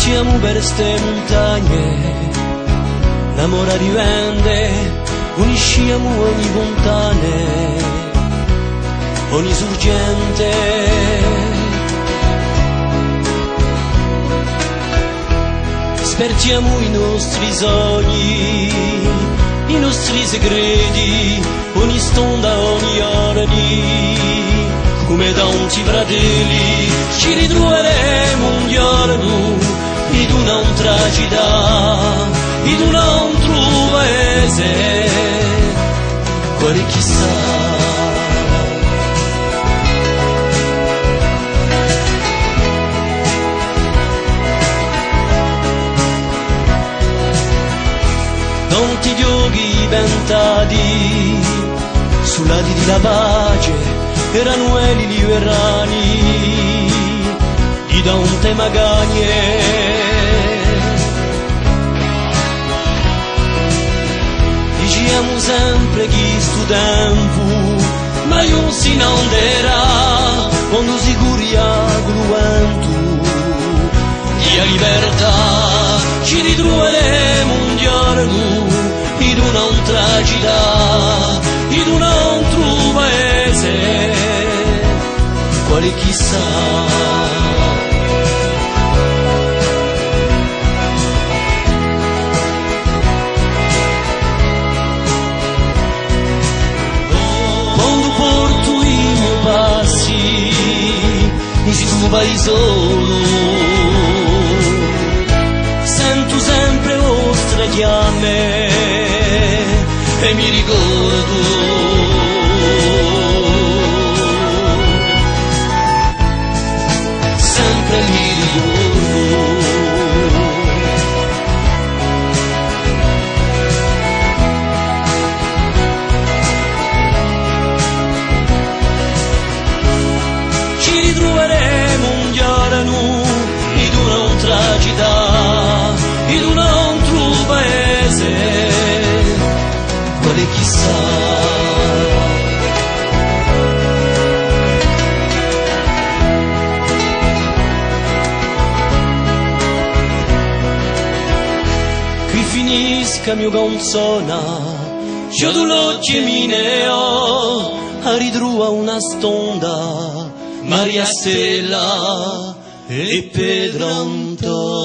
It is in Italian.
Marciamo per ste montagne, l'amore rivende, unisciamo ogni montane, ogni sorgente. Spertiamo i nostri sogni, i nostri segreti, ogni stonda, ogni orni, come tanti fratelli, ci ritroveremo un giorno, ed un'altra città, ed un altro paese, quale chissà. Tanti giochi ventati sulla lati della pace erano eli liberani di tante magagne. Diciamo sempre che sto tempo ma non si inonderà quando si curia col vento e a libertà ci ritroveremo un giorno in un'altra città, in un altro paese, quale chissà. Quando porto i miei passi in sto paesolo, sento sempre vostre chiame e mi ricordo sempre mi ricordo. Ci ritroveremo un giorno in un'altra città, in un altro paese, quale chissà. Qui finisca mia canzone, io tu l'occhio mi ne ho, a ritrova una stonda, Maria Stella e Pedro Antonio.